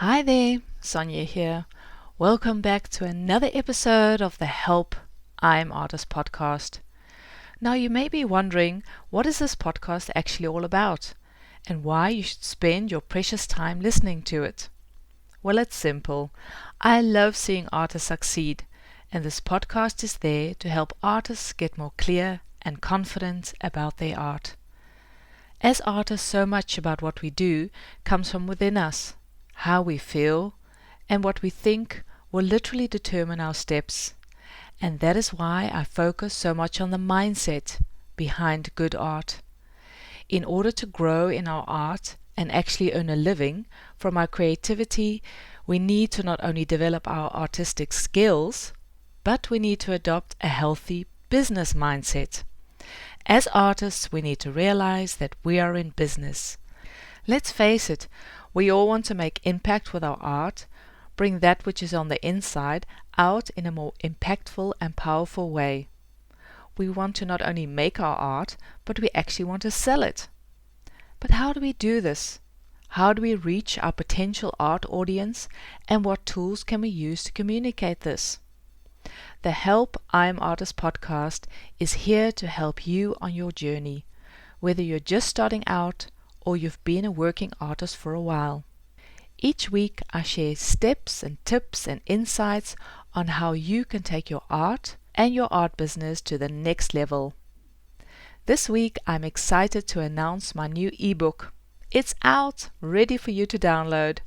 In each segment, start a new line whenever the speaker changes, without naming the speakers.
Hi there, Sonia here. Welcome back to another episode of the Help I'm Artist podcast. Now you may be wondering, what is this podcast actually all about? And why you should spend your precious time listening to it? Well, it's simple. I love seeing artists succeed, and this podcast is there to help artists get more clear and confident about their art. As artists, so much about what we do comes from within us. How we feel and what we think will literally determine our steps. And that is why I focus so much on the mindset behind good art. In order to grow in our art and actually earn a living from our creativity, we need to not only develop our artistic skills, but we need to adopt a healthy business mindset. As artists, we need to realize that we are in business. Let's face it, we all want to make impact with our art, bring that which is on the inside out in a more impactful and powerful way. We want to not only make our art, but we actually want to sell it. But how do we do this? How do we reach our potential art audience, and what tools can we use to communicate this? The Help I'm Artist podcast is here to help you on your journey, whether you're just starting out or you've been a working artist for a while. Each week I share steps and tips and insights on how you can take your art and your art business to the next level. This week I'm excited to announce my new ebook. It's out, ready for you to download.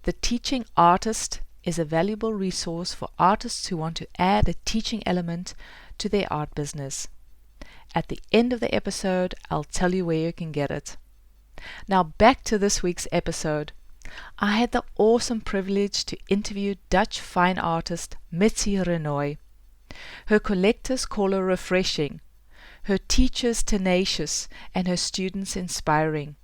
The Teaching Artist is a valuable resource for artists who want to add a teaching element to their art business. At the end of the episode, I'll tell you where you can get it. Now back to this week's episode. I had the awesome privilege to interview Dutch fine artist Mitzy Renooy. Her collectors call her refreshing, her teachers tenacious, and her students inspiring.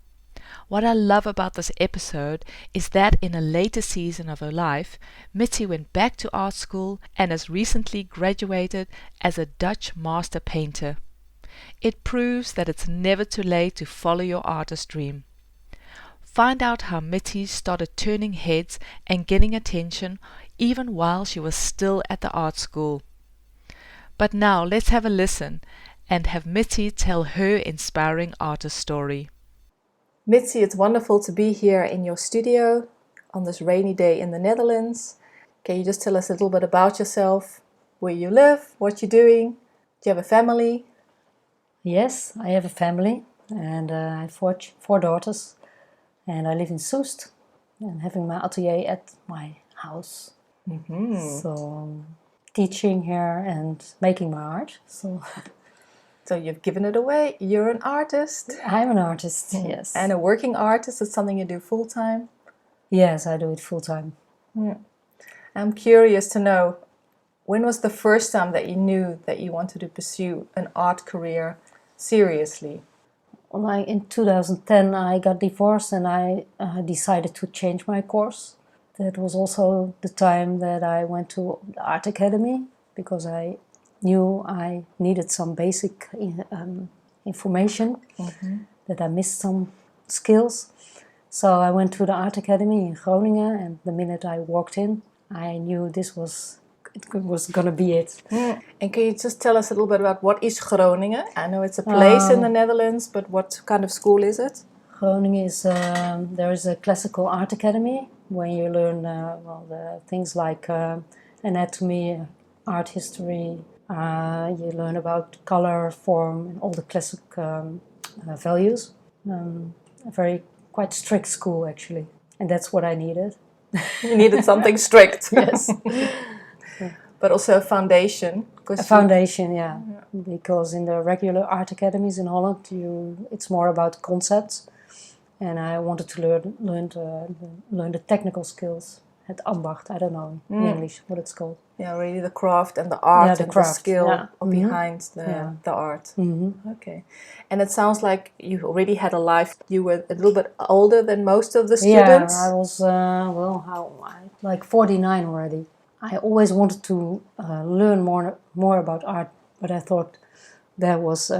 What I love about this episode is that in a later season of her life, Mitzy went back to art school and has recently graduated as a Dutch master painter. It proves that it's never too late to follow your artist dream. Find out how Mitzy started turning heads and getting attention even while she was still at the art school. But now let's have a listen and have Mitzy tell her inspiring artist story. Mitzy, it's wonderful to be here in your studio on this rainy day in the Netherlands. Can you just tell us a little bit about yourself, where you live, what you're doing? Do you have a family?
Yes, I have a family and I have four daughters, and I live in Soest and having my atelier at my house.
Mm-hmm.
So teaching here and making my art. So
you've given it away. You're an artist.
I'm an artist, yes.
And a working artist is something you do full time?
Yes, I do it full time.
I'm curious to know, when was the first time that you knew that you wanted to pursue an art career seriously?
Like in 2010 I got divorced and I decided to change my course. That was also the time that I went to the art academy because I knew I needed some basic information, that I missed some skills. So I went to the art academy in Groningen, and the minute I walked in I knew it was going to be it.
And can you just tell us a little bit about what is Groningen? I know it's a place in the Netherlands, but what kind of school is it?
Groningen is, there is a classical art academy where you learn the things like anatomy, art history. You learn about color, form, and all the classic values. A very quite strict school actually, and that's what I needed.
You needed something strict.
Yes.
But also a foundation.
A foundation, yeah. Because in the regular art academies in Holland, it's more about concepts, and I wanted to learn the technical skills. Het ambacht, I don't know in English what it's called.
Yeah, really the craft and the art and the skill behind the art.
Mm-hmm.
Okay. And it sounds like you already had a life. You were a little bit older than most of the students.
Yeah, I was, like 49 already. I always wanted to learn more about art, but I thought that was,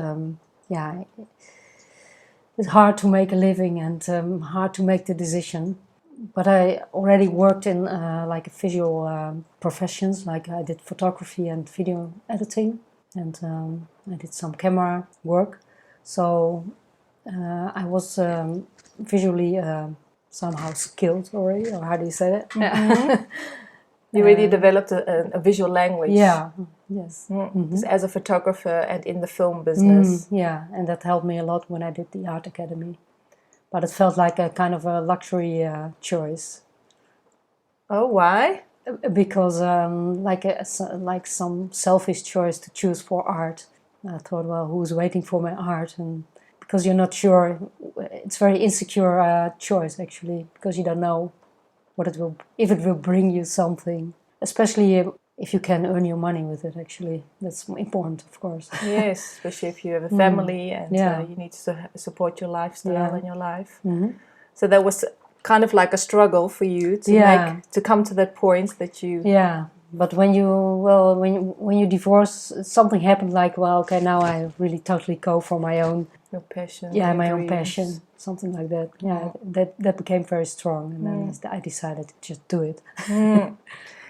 it's hard to make a living and hard to make the decision. but I already worked in like visual professions, like I did photography and video editing, and I did some camera work. So I was visually somehow skilled already, or how do you say that?
Mm-hmm. You really developed a visual language.
Yeah, yes.
Mm-hmm. As a photographer and in the film business.
Yeah, and that helped me a lot when I did the art academy. But it felt like a kind of a luxury choice.
Oh, why?
Because like some selfish choice to choose for art. I thought, well, who's waiting for my art? And because you're not sure, it's very insecure choice actually, because you don't know if it will bring you something, especially if you can earn your money with it. Actually, that's important, of course.
Yes, especially if you have a family and you need to support your lifestyle and your life.
Mm-hmm.
So that was kind of like a struggle for you to come to that point that you.
Yeah, but when you divorce, something happened. Like, well, okay, now I really totally go for my own.
Your passion.
Yeah, my
dreams.
own passion, something like that. Yeah, that became very strong, and then I decided to just do it.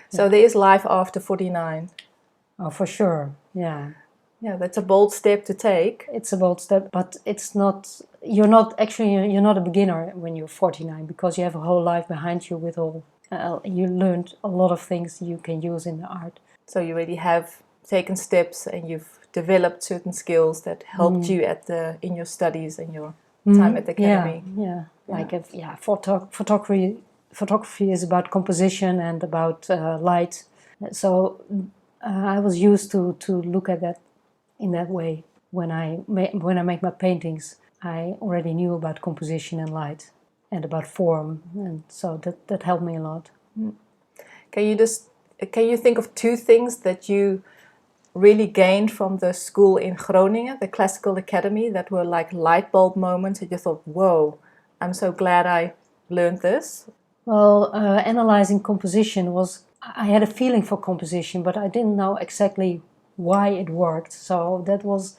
So there is life after 49.
Oh, for sure. Yeah.
Yeah, that's a bold step to take.
It's a bold step, but it's not. You're not a beginner when you're 49, because you have a whole life behind you with all. You learned a lot of things you can use in the art.
So you already have taken steps and you've developed certain skills that helped you in your studies and your time at the academy.
Photography is about composition and about light. So I was used to look at that in that way. When I make my paintings, I already knew about composition and light and about form, and so that helped me a lot.
Can you think of two things that you really gained from the school in Groningen, the Classical Academy, that were like light bulb moments that you thought, whoa, I'm so glad I learned this?
Well, analyzing composition I had a feeling for composition, but I didn't know exactly why it worked. So that was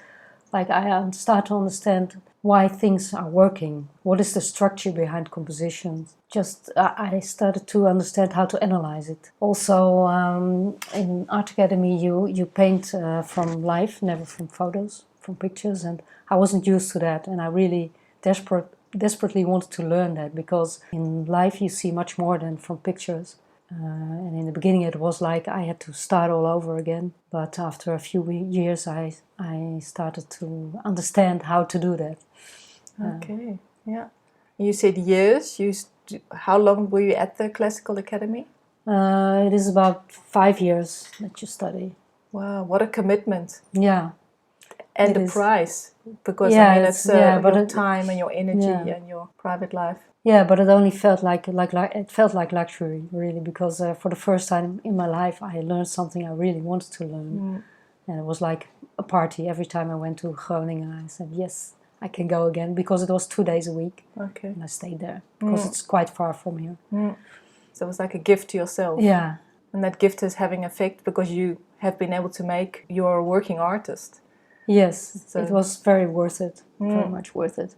like I start to understand why things are working. What is the structure behind compositions? I started to understand how to analyze it. Also, in Art Academy, you paint from life, never from photos, from pictures, and I wasn't used to that, and I really desperately wanted to learn that, because in life you see much more than from pictures. And in the beginning it was like I had to start all over again. But after a few years I started to understand how to do that.
Okay, yeah. You said years. How long were you at the Classical Academy?
It is about 5 years that you study.
Wow, what a commitment.
Yeah.
And the price. Because I mean, it's your time and your energy and your private life.
Yeah, but it only felt like it felt like luxury, really, because for the first time in my life I learned something I really wanted to learn. And it was like a party. Every time I went to Groningen I said, yes, I can go again, because it was 2 days a week.
Okay.
And I stayed there, because it's quite far from here.
So it was like a gift to yourself.
Yeah.
And that gift is having effect because you have been able to make you're a working artist.
Yes,
so
it was very worth it, very much worth it.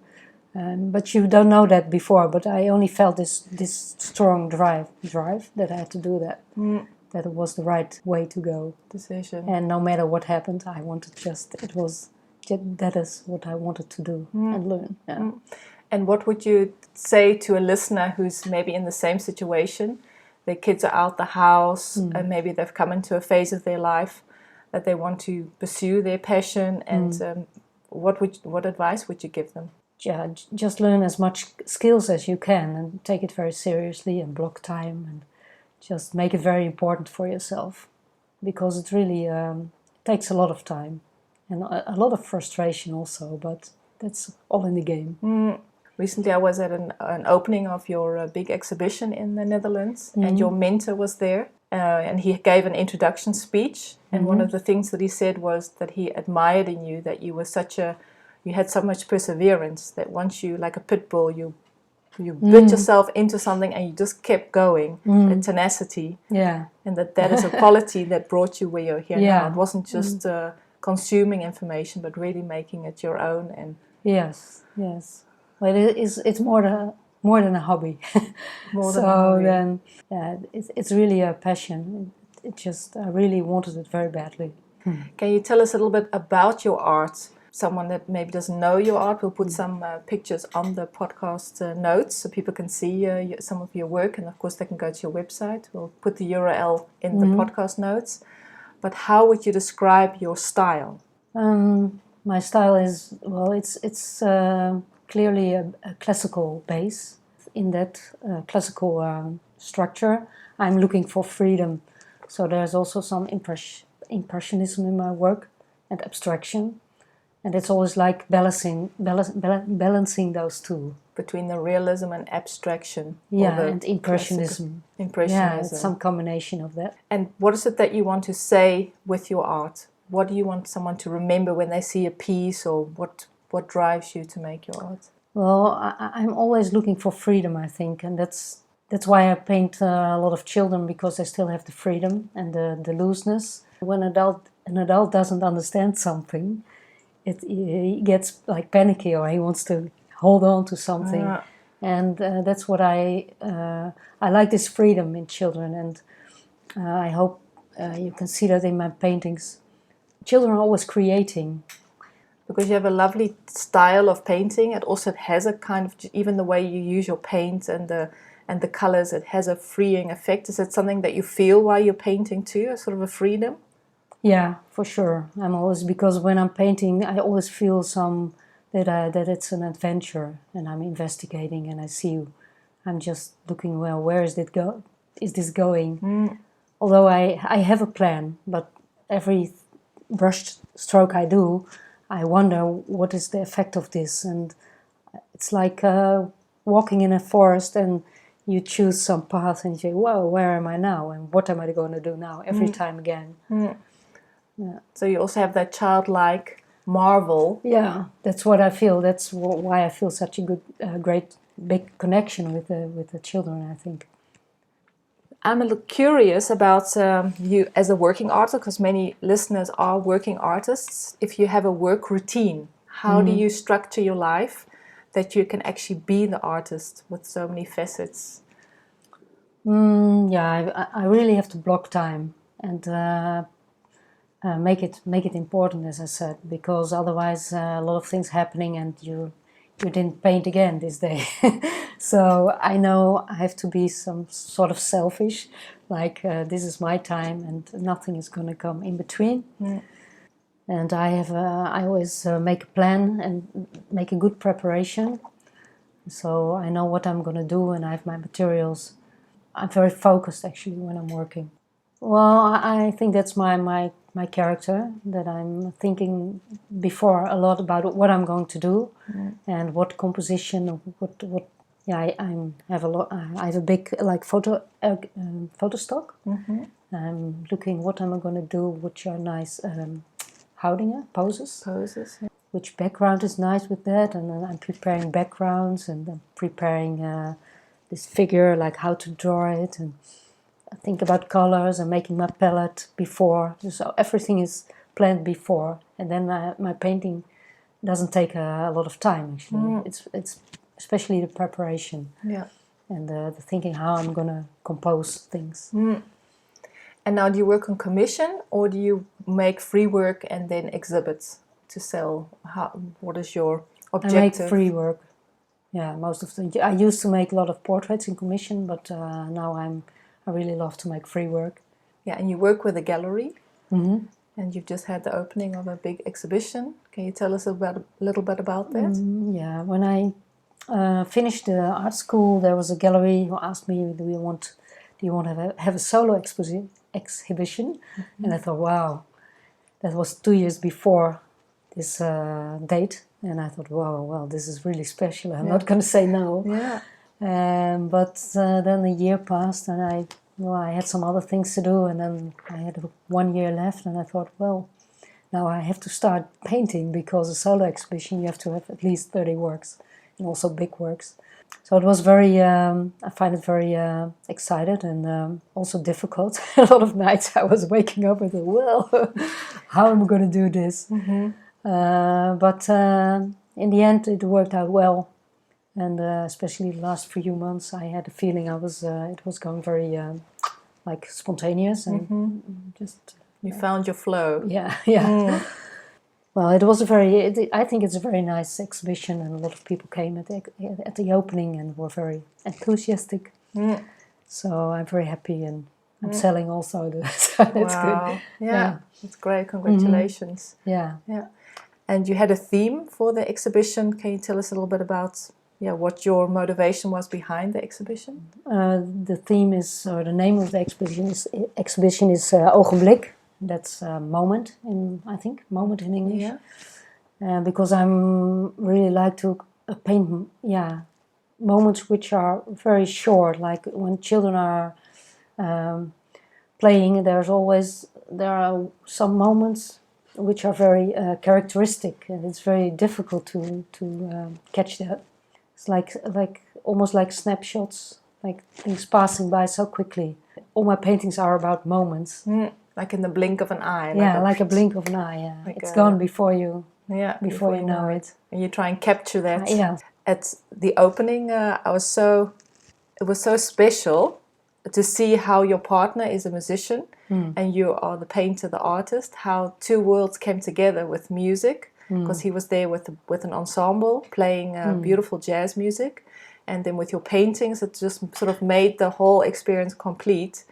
But you don't know that before. But I only felt this strong drive that I had to do that. That it was the right way to go.
Decision.
And no matter what happened, I wanted that is what I wanted to do and learn. Yeah.
And what would you say to a listener who's maybe in the same situation? Their kids are out the house and maybe they've come into a phase of their life that they want to pursue their passion, and what advice would you give them?
Yeah, just learn as much skills as you can and take it very seriously and block time and just make it very important for yourself, because it really takes a lot of time and a lot of frustration also, but that's all in the game.
Recently I was at an opening of your big exhibition in the Netherlands, and your mentor was there. And he gave an introduction speech, and one of the things that he said was that he admired in you that you were you had so much perseverance, that once you, like a pit bull, you bit yourself into something and you just kept going, and tenacity.
Yeah.
And that is a quality that brought you where you're here now. It wasn't just consuming information, but really making it your own. And
yes. Well, it's more more than a hobby.
More
So
than a hobby.
then, yeah, it's really a passion. It just, I really wanted it very badly.
Can you tell us a little bit about your art? Someone that maybe doesn't know your art, we'll put some pictures on the podcast notes so people can see some of your work, and of course they can go to your website. We'll put the URL in the podcast notes. But how would you describe your style?
My style is, well, it's clearly a classical base. In that classical structure, I'm looking for freedom. So there's also some impressionism in my work and abstraction. And it's always like balancing those two.
Between the realism and abstraction.
Yeah, and impressionism.
Impressionism.
Yeah, it's some combination of that.
And what is it that you want to say with your art? What do you want someone to remember when they see a piece, or what drives you to make your art?
Well, I'm always looking for freedom, I think, and that's why I paint a lot of children, because they still have the freedom and the looseness. When an adult doesn't understand something, he gets like panicky, or he wants to hold on to something, and that's what I like, this freedom in children, and I hope you can see that in my paintings. Children are always creating.
Because you have a lovely style of painting. It also has a kind of, even the way you use your paint and the colors, it has a freeing effect. Is it something that you feel while you're painting too, a sort of a freedom?
Yeah, for sure. I'm always, because when I'm painting, I always feel that it's an adventure, and I'm investigating, and I see, I'm just looking, well, where is this going? Although I have a plan, but every brush stroke I do, I wonder what is the effect of this. And it's like walking in a forest, and you choose some path and you say, whoa, where am I now? And what am I going to do now? Every time again. Yeah.
So you also have that childlike marvel.
Yeah, that's what I feel. That's why I feel such a good, great, big connection with the children, I think.
I'm a little curious about you as a working artist, because many listeners are working artists. If you have a work routine, how do you structure your life that you can actually be the artist with so many facets?
Yeah, I really have to block time and make it important, as I said, because otherwise a lot of things happening and you didn't paint again this day. So I know I have to be some sort of selfish, like this is my time and nothing is going to come in between. And I always make a plan and make a good preparation, so I know what I'm going to do and I have my materials. I'm very focused actually when I'm working. Well, I think that's my character, that I'm thinking before a lot about what I'm going to do and what composition, what. Yeah, I have a big like photo stock. I'm looking what am I going to do, which are nice houdingen, poses.
Poses. Yeah.
Which background is nice with that, and then I'm preparing backgrounds, and I'm preparing this figure, like how to draw it, and I think about colors and making my palette before. So everything is planned before, and then my painting doesn't take a lot of time actually. It's especially the preparation, and the thinking how I'm gonna compose things.
And now, do you work on commission, or do you make free work and then exhibit to sell? What is your objective?
I make free work. Yeah, most of the. I used to make a lot of portraits in commission, but now I really love to make free work.
Yeah, and you work with a gallery, and you've just had the opening of a big exhibition. Can you tell us a little bit about that?
Yeah, when I finished the art school, there was a gallery who asked me, "Do you want to have a solo exhibition?" And I thought, wow, that was 2 years before this date, and I thought, wow, well, this is really special. I'm not going to say no.
Yeah.
But then a year passed, and I had some other things to do, and then I had 1 year left, and I thought, well, now I have to start painting, because a solo exhibition you have to have at least 30 works, and also big works. So it was very, I find it very excited and also difficult. A lot of nights I was waking up and thought, well, how am I going to do this? But in the end it worked out well. And especially the last few months, I had a feeling it was going very like spontaneous and just.
You found your flow.
Yeah, yeah. Well, it was I think it's a very nice exhibition, and a lot of people came at the opening and were very enthusiastic. So I'm very happy, and I'm selling also. So it's good.
Yeah, it's great. Congratulations.
Yeah.
Yeah. And you had a theme for the exhibition. Can you tell us a little bit about what your motivation was behind the exhibition?
The theme is, or the name of the exhibition is Ogenblik. That's moment I think moment in English. Yeah. Because I'm really like to paint, moments which are very short, like when children are playing. There are some moments which are very characteristic, and it's very difficult to catch that. It's like almost like snapshots, like things passing by so quickly. All my paintings are about moments.
Like in the blink of an eye.
Yeah, like a blink of an eye. Yeah, like it's gone before you. Yeah, before you know it.
And you try and capture that.
Yeah.
At the opening, it was so special to see how your partner is a musician and you are the painter, the artist. How two worlds came together with music, because he was there with an ensemble playing beautiful jazz music, and then with your paintings, it just sort of made the whole experience complete.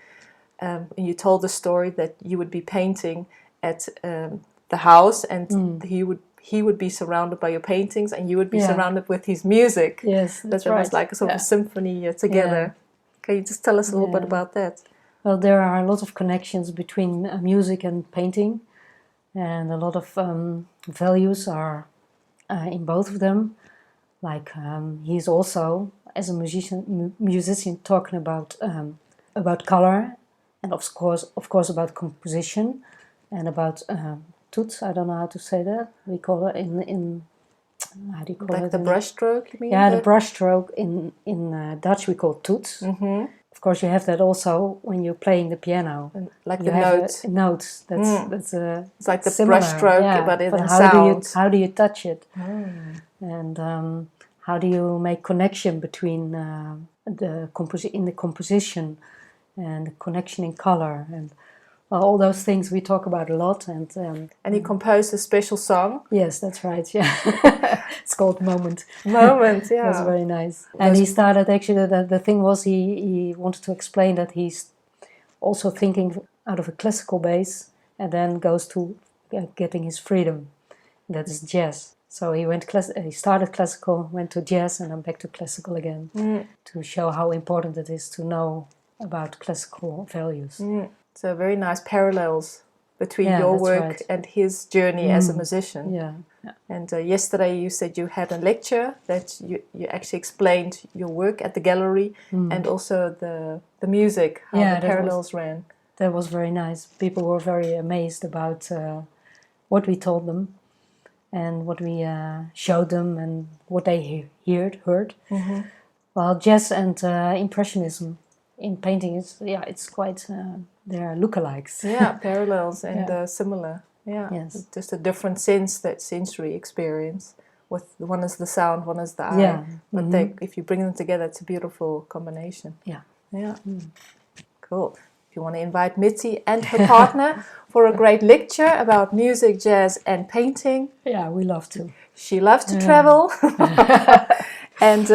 And you told the story that you would be painting at the house, and he would be surrounded by your paintings, and you would be surrounded with his music.
Yes, that's right.
It was like a sort of symphony together. Yeah. Can you just tell us a little bit about that?
Well, there are a lot of connections between music and painting, and a lot of values are in both of them. Like he's also, as a musician, talking about color. And of course, about composition and about toets. I don't know how to say that. We call it in how do you call it?
Like the brushstroke, you mean?
Yeah, the brushstroke. In Dutch we call toets. Of course, you have that also when you're playing the piano.
And like the notes.
Notes. That's
it's like the
similar.
Brushstroke, but in
sound. How do you touch it? And how do you make connection between the composition and the connection in color, and all those things we talk about a lot. And
he composed a special song.
Yes, that's right. Yeah, it's called Moment.
Moment. Yeah,
it was very nice. And he started actually. The thing was he wanted to explain that he's also thinking out of a classical base, and then goes to getting his freedom. That is jazz. So he started classical, went to jazz, and then back to classical again to show how important it is to know about classical values.
So very nice parallels between your work and his journey as a musician.
Yeah.
And yesterday you said you had a lecture that you actually explained your work at the gallery and also the music, how the parallels ran.
That was very nice. People were very amazed about what we told them and what we showed them and what they heard. Well, jazz and impressionism in painting it's quite there are lookalikes.
Yeah, parallels and similar. Yeah,
yes.
Just a different sensory experience. With one is the sound, one is the eye. But if you bring them together, it's a beautiful combination.
Yeah.
Cool. If you want to invite Mitzy and her partner for a great lecture about music, jazz, and painting,
we love to.
She loves to travel. And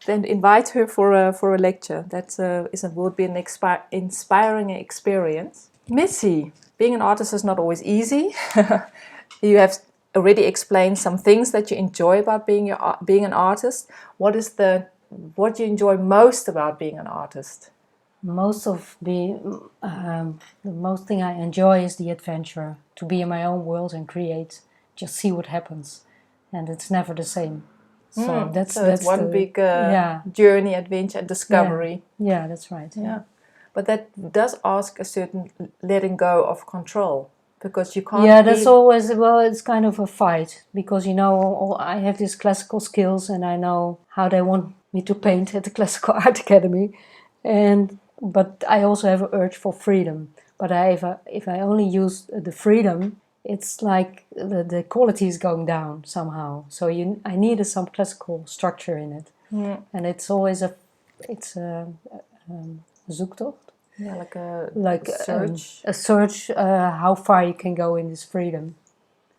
then invite her for a lecture. That would be an inspiring experience. Mitzy, being an artist is not always easy. You have already explained some things that you enjoy about being an artist. What do you enjoy most about being an artist?
The most thing I enjoy is the adventure, to be in my own world and create, just see what happens, and it's never the same. So that's
one big journey, adventure, and discovery.
Yeah, that's right.
Yeah, but that does ask a certain letting go of control, because you can't.
Yeah, that's always it's kind of a fight, because I have these classical skills and I know how they want me to paint at the Classical Art Academy, but I also have an urge for freedom. But if I only use the freedom, it's like the quality is going down somehow. So I needed some classical structure in it. And it's always a zoektocht.
Yeah,
Like
a search.
A search how far you can go in this freedom.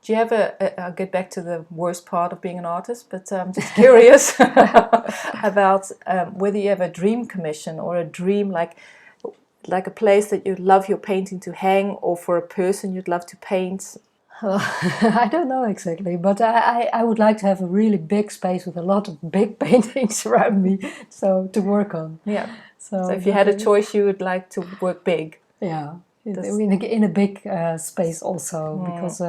Do you have I'll get back to the worst part of being an artist, but I'm just curious about whether you have a dream commission or a dream like a place that you'd love your painting to hang, or for a person you'd love to paint.
I don't know exactly, but I would like to have a really big space with a lot of big paintings around me, so to work on.
Yeah.
So
if you had a choice, you would like to work big.
Yeah, in a big space also, because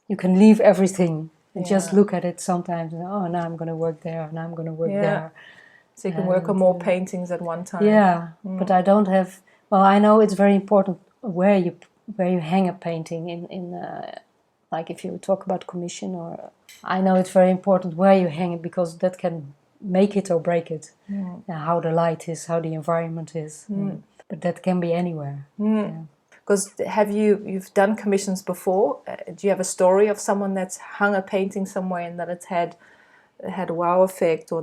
you can leave everything and just look at it sometimes. And, oh, now I'm going to work there, now I'm going to work there.
So you can work on more paintings at one time.
Yeah, but I don't have. Well, I know it's very important where you hang a painting in like if you talk about commission, or I know it's very important where you hang it, because that can make it or break it. How the light is, how the environment is. But that can be anywhere.
Because you've done commissions before? Do you have a story of someone that's hung a painting somewhere and that it's had a wow effect, or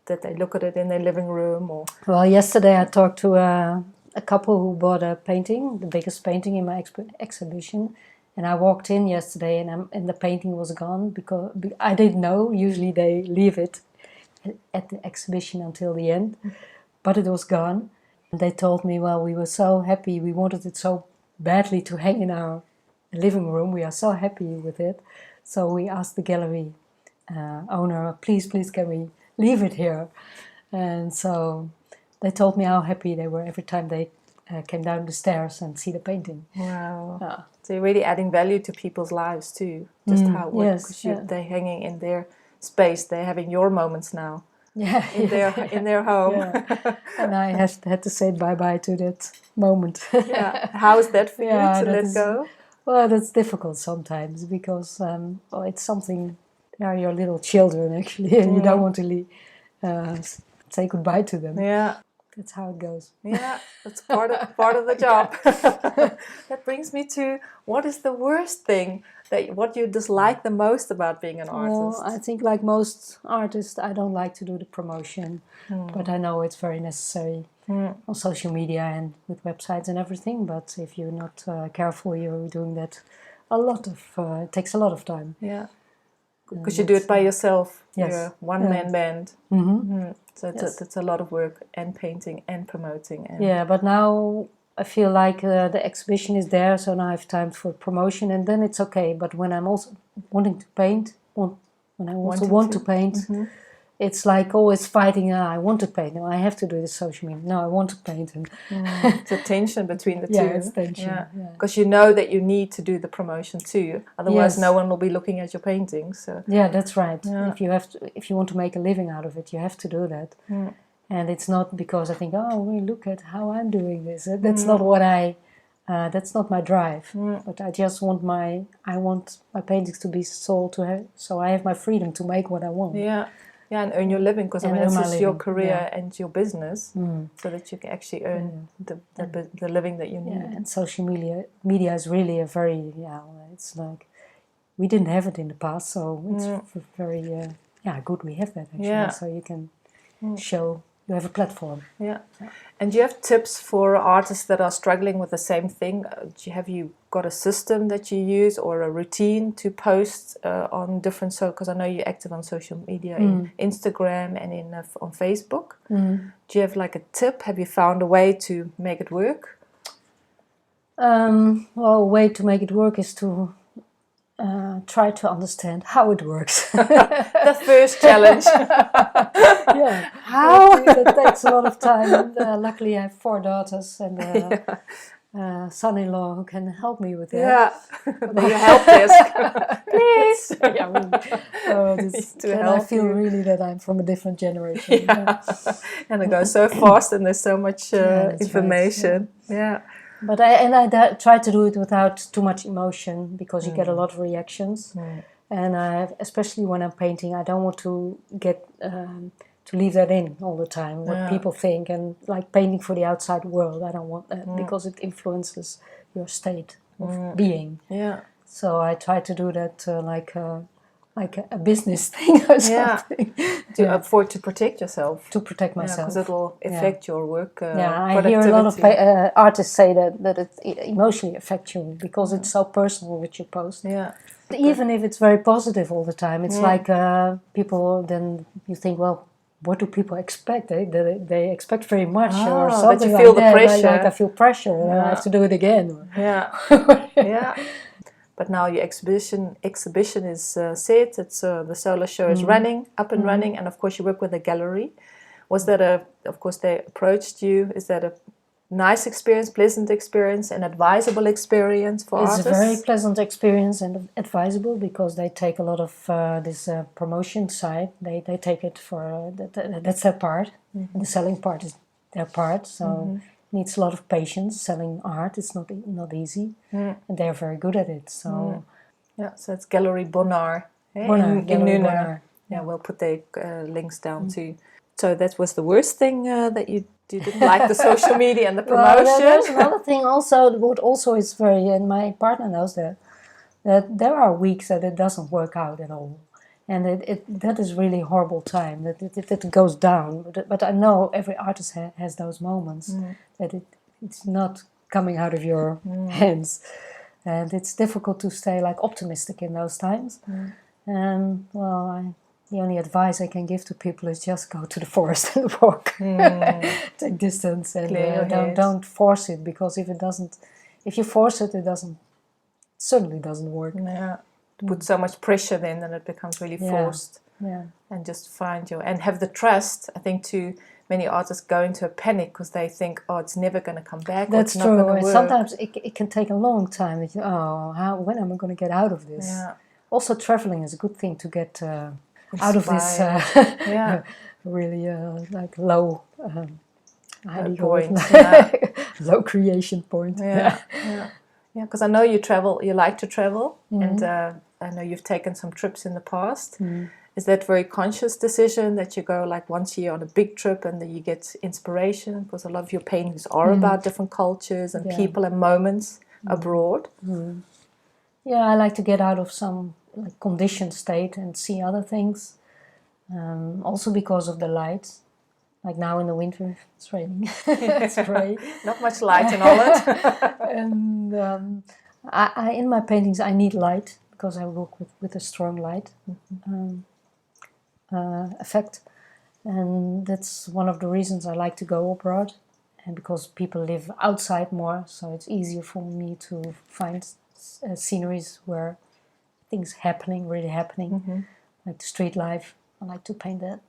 that they look at it in their living room? Or
well, yesterday I talked to a couple who bought a painting, the biggest painting in my exhibition, and I walked in yesterday and the painting was gone, because I didn't know. Usually they leave it at the exhibition until the end, but it was gone. And they told me, well, we were so happy, we wanted it so badly to hang in our living room, we are so happy with it, so we asked the gallery owner, please can we leave it here? And so they told me how happy they were every time they came down the stairs and see the painting.
Wow. So you're really adding value to people's lives too, just how it works, because they're hanging in their space, they're having your moments now. In their home.
And I had to say bye-bye to that moment.
How is that for you to let go?
Well, that's difficult sometimes, because it's something, they are your little children actually, and you don't want to say goodbye to them. That's how it goes.
That's part of the job. That brings me to, what is the worst thing, what you dislike the most about being an artist?
Well, I think like most artists, I don't like to do the promotion, but I know it's very necessary on social media and with websites and everything. But if you're not careful, you're doing that it takes a lot of time.
Because you do it by yourself.
Yes.
You're a one-man band. So it's a lot of work, and painting and promoting.
But now I feel like the exhibition is there, so now I have time for promotion, and then it's okay. But when I'm also wanting to paint, when I also want to paint, it's like always fighting. I want to paint. No, I have to do this social media. No, I want to paint. And
it's a tension between the two.
It's tension.
Because you know that you need to do the promotion too. Otherwise, no one will be looking at your paintings. So.
Yeah, that's right. If you want to make a living out of it, you have to do that. And it's not because I think, look at how I'm doing this. That's not what that's not my drive. But I just want my paintings to be sold so I have my freedom to make what I want.
And earn your living, because this is your career and your business, so that you can actually earn the living that you need.
And social media is really a very, it's like, we didn't have it in the past, so it's very, good we have that actually, so you can show, you have a platform.
And do you have tips for artists that are struggling with the same thing? Have you got a system that you use, or a routine to post on different, because I know you're active on social media, in Instagram and on Facebook. Do you have like a tip? Have you found a way to make it work?
A way to make it work is to try to understand how it works.
The first challenge.
How? That takes a lot of time. And, luckily, I have 4 daughters and son-in-law who can help me with that.
The help desk, please.
I feel really that I'm from a different generation.
And it goes so fast, and there's so much information.
But I try to do it without too much emotion, because you get a lot of reactions. And especially when I'm painting, I don't want to get to leave that in all the time, what people think, and like painting for the outside world. I don't want that, because it influences your state of being. So I try to do that like a business thing or
Yeah.
something.
To protect yourself.
To protect myself.
Because it will affect your work
I
productivity.
hear a lot of artists say that it emotionally affects you because it's so personal what you post.
Yeah.
Even if it's very positive all the time, it's like people, then you think, well, what do people expect? They expect very much or something
that you feel
like
the pressure.
Like I feel pressure and I have to do it again.
Yeah. Yeah. But now your exhibition is set. It's the solo show is running, up and running, and of course you work with a gallery. Was that of course they approached you? Is that a nice experience, pleasant experience, an advisable experience for artists?
It's a very pleasant experience and advisable because they take a lot of this promotion side. They take it for that's their part. And the selling part is their part. So needs a lot of patience. Selling art is not easy, and they're very good at it. So
so it's Gallery Bonar in Nuenen. Yeah, we'll put the links down too. So that was the worst thing that you didn't like the social media and the promotion.
Well, there's another thing also. What also is very, and my partner knows that there are weeks that it doesn't work out at all, and that is really a horrible time. That it goes down. But I know every artist has those moments that it's not coming out of your hands, and it's difficult to stay like optimistic in those times. And the only advice I can give to people is just go to the forest and walk, take distance, and don't force it, because if you force it, it certainly doesn't work.
Yeah, put so much pressure then that it becomes really forced.
Yeah,
and just find and have the trust. I think too many artists go into a panic because they think, oh, it's never going to come back.
That's
or it's
true.
Not gonna work.
Sometimes it can take a long time. When am I going to get out of this?
Yeah.
Also, traveling is a good thing to get out of this really like low
point.
Low creation point.
Because I know you travel. You like to travel, and I know you've taken some trips in the past. Is that a very conscious decision that you go like once a year on a big trip and then you get inspiration? Because a lot of your paintings are about different cultures and people and moments abroad.
Yeah, I like to get out of some conditioned state and see other things. Also because of the light. Like now in the winter, it's raining. It's grey.
Not much light in Holland.
And I in my paintings I need light because I work with a strong light effect, and that's one of the reasons I like to go abroad, and because people live outside more, so it's easier for me to find sceneries where things really happening, like the street life. I like to paint that.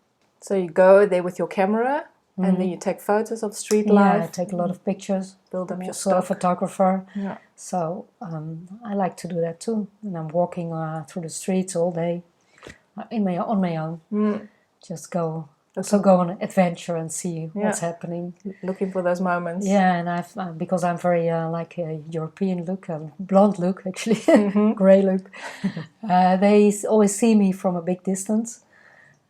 So
you go there with your camera, and then you take photos of street life.
Yeah, I take a lot of pictures.
Build up your
also
stock.
a photographer.
Yeah.
So I like to do that too. And I'm walking through the streets all day on my own. Just go on an adventure and see what's happening.
Looking for those moments.
Yeah, and because I'm very like a European look, a blonde look actually, grey look. They always see me from a big distance.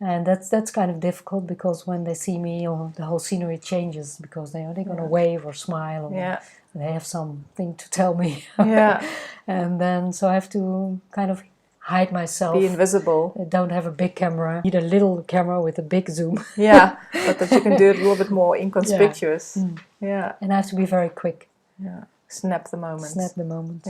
And that's kind of difficult because when they see me, the whole scenery changes because they're going to wave or smile, or they have something to tell me. And then so I have to kind of hide myself.
Be invisible.
I don't have a big camera. I need a little camera with a big zoom.
But that you can do it a little bit more inconspicuous.
And I have to be very quick.
Snap the moment.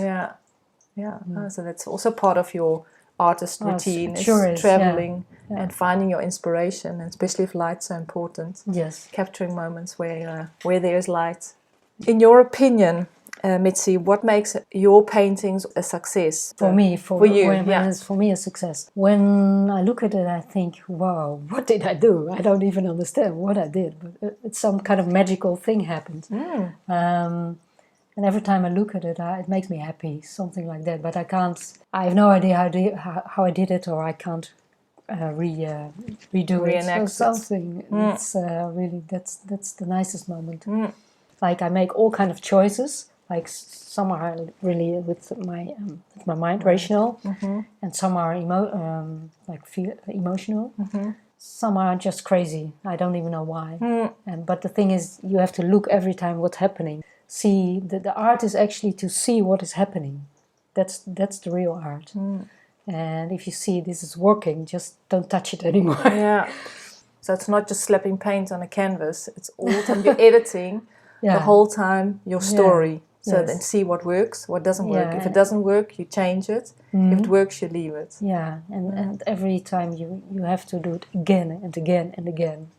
So that's also part of your artist routine, is traveling and finding your inspiration, and especially if light's so important.
Yes.
Capturing moments where there is light. In your opinion, Mitzy, what makes your paintings a success?
For me,
for you,
it's for me a success. When I look at it, I think, wow, what did I do? I don't even understand what I did, but it's some kind of magical thing happened. And every time I look at it, it makes me happy, something like that. But I have no idea how I did it, or I can't redo it. So something. It's really, that's the nicest moment. Like I make all kind of choices. Like some are really with my mind, rational, and some are emotional. Some are just crazy. I don't even know why. But the thing is, you have to look every time what's happening. See, the art is actually to see what is happening. That's the real art. And if you see this is working, just don't touch it anymore.
Yeah. So it's not just slapping paint on a canvas. It's all the time you're editing
Yeah.
the whole time your story. So
Yes.
then see what works, what doesn't work.
Yeah,
If it doesn't work, you change it. If it works, you leave it.
Yeah, and every time you have to do it again and again and again.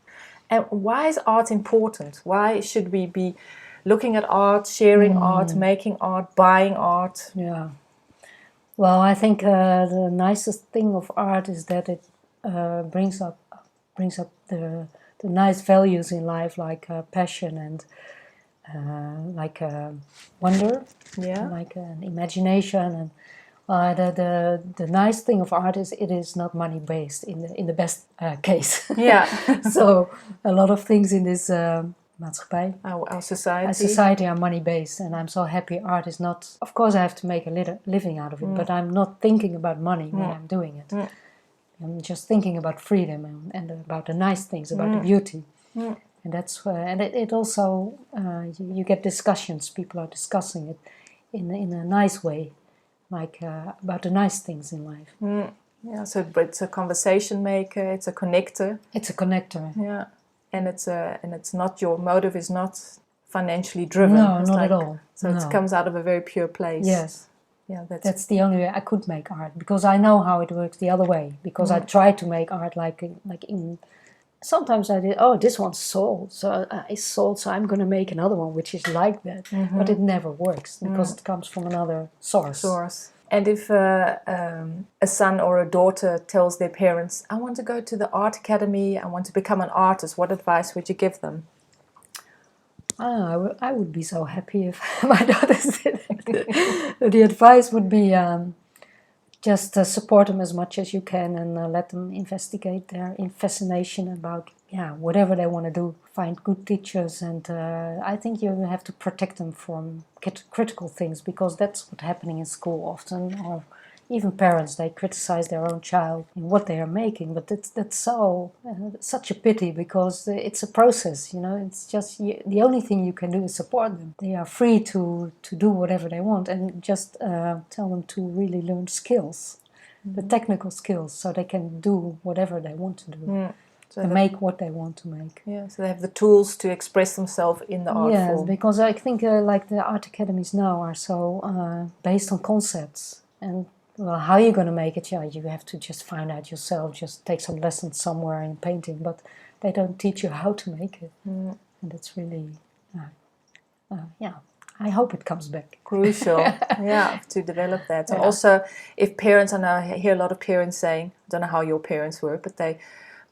And why is art important? Why should we be looking at art, sharing art, making art, buying art?
Yeah. Well, I think the nicest thing of art is that it brings up the nice values in life, like passion and like wonder,
Yeah.
like an imagination. And the nice thing of art is it is not money based in the best case.
Yeah.
So a lot of things in this maatschappij,
Our society.
our society are money based, and I'm so happy art is not. Of course, I have to make a living out of it, but I'm not thinking about money when I'm doing it. I'm just thinking about freedom and about the nice things, about the beauty. And that's and it also you get discussions. People are discussing it in a nice way, like about the nice things in life.
Yeah, so it's a conversation maker. It's a connector.
It's a connector.
Yeah, and it's not, your motive is not financially driven.
No,
it's
not at all.
So
No.
it comes out of a very pure place.
Yes.
Yeah,
That's the only way I could make art, because I know how it works the other way. Because I tried to make art like in. Sometimes I did. Oh, this one's sold, so it's sold. So I'm going to make another one which is like that. But it never works because it comes from another source.
And if a son or a daughter tells their parents, "I want to go to the art academy. I want to become an artist," what advice would you give them?
I would be so happy if my daughters did it. The advice would be just support them as much as you can, and let them investigate their fascination about whatever they want to do. Find good teachers, and I think you have to protect them from critical things, because that's what's happening in school often, or even parents, they criticize their own child in what they are making, but that's so such a pity, because it's a process, it's just the only thing you can do is support them. They are free to do whatever they want, and just tell them to really learn skills, the technical skills, so they can do whatever they want to do. So make what they want to make.
Yeah, so they have the tools to express themselves in the art form.
Yes, because I think like the art academies now are so based on concepts, and well, how you're going to make it, you have to just find out yourself, just take some lessons somewhere in painting, but they don't teach you how to make it. And that's really, I hope it comes back.
Crucial, to develop that. And also, if parents, and I hear a lot of parents saying, I don't know how your parents were, but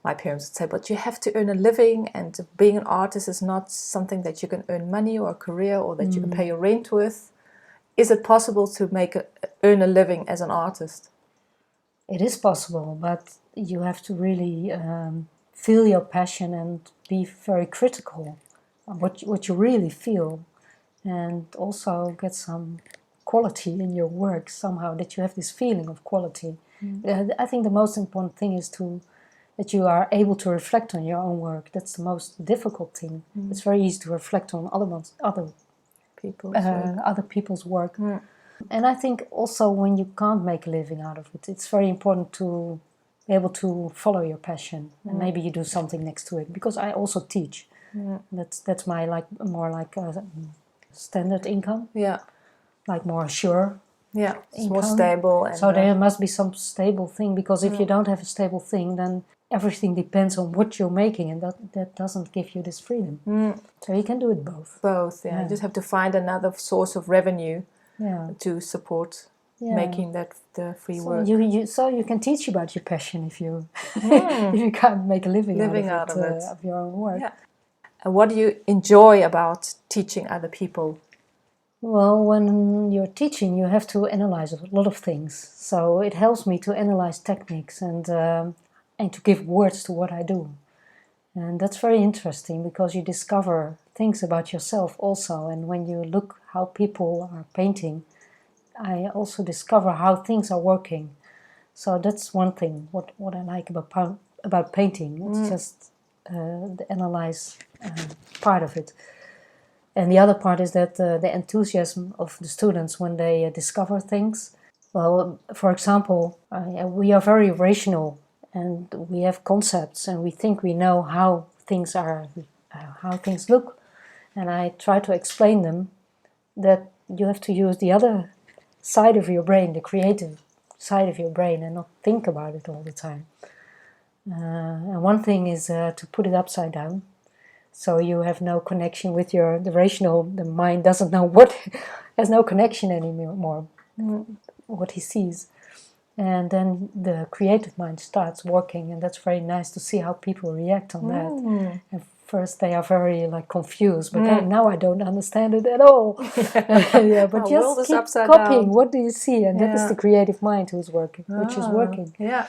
my parents would say, but you have to earn a living, and being an artist is not something that you can earn money or a career, or that you can pay your rent with. Is it possible to earn a living as an artist?
It is possible, but you have to really feel your passion and be very critical of what you really feel, and also get some quality in your work somehow, that you have this feeling of quality. I think the most important thing is that you are able to reflect on your own work. That's the most difficult thing. It's very easy to reflect on other people's work. And I think also when you can't make a living out of it, it's very important to be able to follow your passion, and maybe you do something next to it. Because I also teach. That's my more like a standard income.
Yeah,
like more sure.
Yeah, it's
income.
more stable. And,
so there must be some stable thing, because if you don't have a stable thing, then everything depends on what you're making, and that doesn't give you this freedom. So you can do it both.
You just have to find another source of revenue to support making that the free work.
So you can teach about your passion if you if you can't make a living out of it. Of your own work.
Yeah. And what do you enjoy about teaching other people?
Well, when you're teaching, you have to analyze a lot of things. So it helps me to analyze techniques and to give words to what I do. And that's very interesting, because you discover things about yourself also. And when you look how people are painting, I also discover how things are working. So that's one thing, what I like about painting. It's just the analyze part of it. And the other part is that the enthusiasm of the students when they discover things, Well, for example, we are very rational and we have concepts and we think we know how things are, how things look. And I try to explain them that you have to use the other side of your brain, the creative side of your brain, and not think about it all the time. And one thing is to put it upside down. So you have no connection with the rational, the mind doesn't know what, has no connection anymore, what he sees. And then the creative mind starts working, and that's very nice to see how people react on that. At first they are very confused, but then, now I don't understand it at all. But just keep copying. Down. What do you see? And that is the creative mind which is working.
Yeah.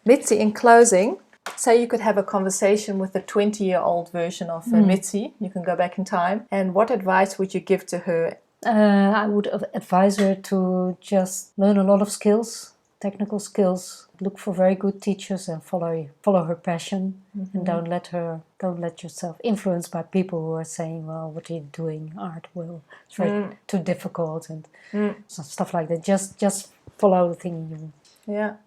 Mitzy, in closing, say you could have a conversation with the 20-year-old version of Mitzy. You can go back in time. And what advice would you give to her?
I would advise her to just learn a lot of skills, technical skills. Look for very good teachers and follow her passion. And don't let yourself influenced by people who are saying, "Well, what are you doing? Art it's very too difficult," and stuff like that. Just follow the thing you.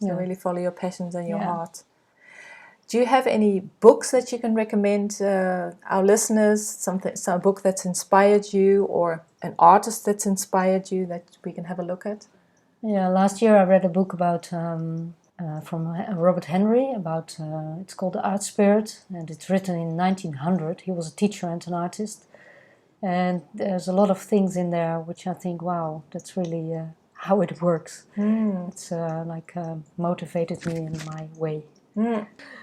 So really follow your passions and your heart. Do you have any books that you can recommend our listeners? Some book that's inspired you, or an artist that's inspired you that we can have a look at?
Yeah, last year I read a book about from Robert Henry about it's called The Art Spirit, and it's written in 1900. He was a teacher and an artist, and there's a lot of things in there which I think, wow, that's really how it works. It's motivated me in my way.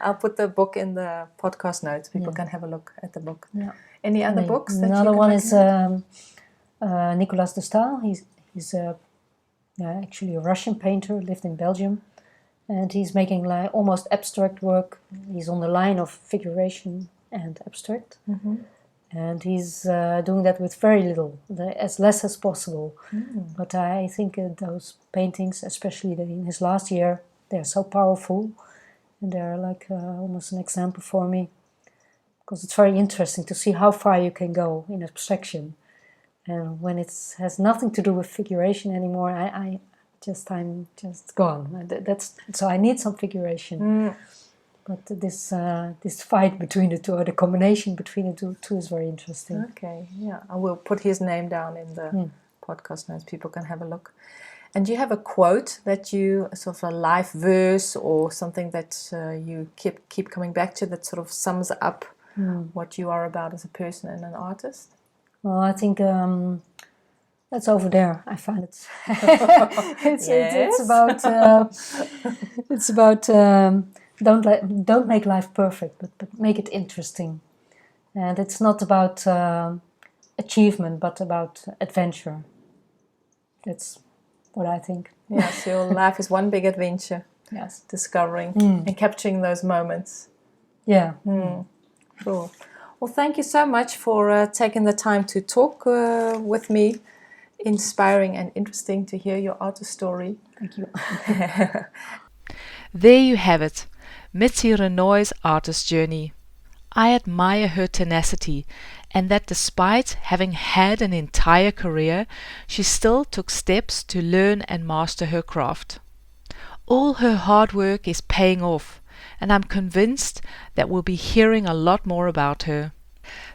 I'll put the book in the podcast notes. People can have a look at the book.
Yeah.
Any other books?
Another one is Nicolas de Stael. He's actually a Russian painter, lived in Belgium, and he's making almost abstract work. He's on the line of figuration and abstract, and he's doing that with very little, as less as possible. But I think those paintings, especially in his last year, they're so powerful. And they're almost an example for me, because it's very interesting to see how far you can go in abstraction. And when it has nothing to do with figuration anymore, I'm just gone. So I need some figuration. But this fight between the two, or the combination between the two is very interesting.
Okay, yeah. I will put his name down in the podcast notes. People can have a look. And do you have a quote that you, sort of a life verse or something that you keep coming back to that sort of sums up what you are about as a person and an artist?
Well, I think that's over there. I find it. It's about don't make life perfect, but make it interesting. And it's not about achievement, but about adventure. That's what I think.
Yes, your life is one big adventure.
Yes.
Discovering and capturing those moments.
Yeah.
Cool. Well, thank you so much for taking the time to talk with me. Inspiring and interesting to hear your artist story.
Thank you.
There you have it, Mitzy Renooy's artist journey. I admire her tenacity, and that despite having had an entire career, she still took steps to learn and master her craft. All her hard work is paying off, and I'm convinced that we'll be hearing a lot more about her.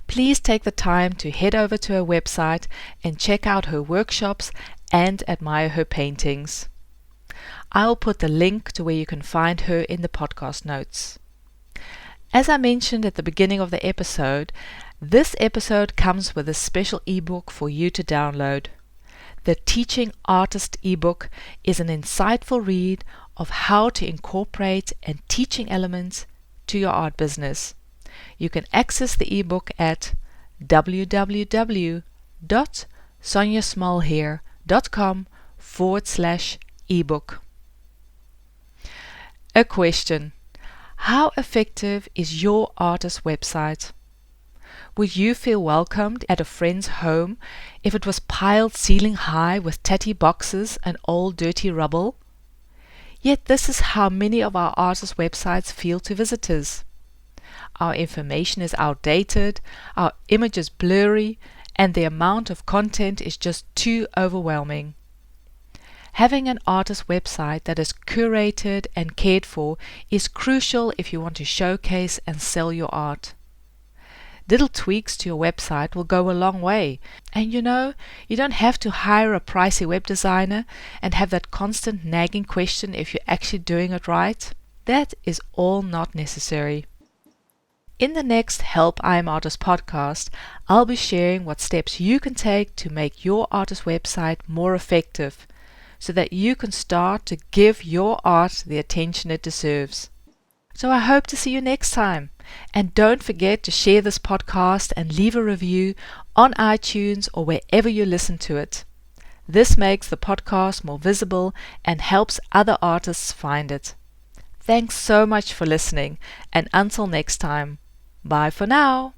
Please take the time to head over to her website and check out her workshops and admire her paintings. I'll put the link to where you can find her in the podcast notes. As I mentioned at the beginning of the episode, this episode comes with a special ebook for you to download. The Teaching Artist ebook is an insightful read of how to incorporate and teaching elements to your art business. You can access the ebook at www.sonjasmalheer.com/ebook. A question. How effective is your artist website? Would you feel welcomed at a friend's home if it was piled ceiling high with tatty boxes and old dirty rubble? Yet this is how many of our artist websites feel to visitors. Our information is outdated, our images blurry, and the amount of content is just too overwhelming. Having an artist website that is curated and cared for is crucial if you want to showcase and sell your art. Little tweaks to your website will go a long way. And you don't have to hire a pricey web designer and have that constant nagging question if you're actually doing it right. That is all not necessary. In the next Help I Am Artist podcast, I'll be sharing what steps you can take to make your artist website more effective so that you can start to give your art the attention it deserves. So I hope to see you next time. And don't forget to share this podcast and leave a review on iTunes or wherever you listen to it. This makes the podcast more visible and helps other artists find it. Thanks so much for listening, and until next time, bye for now.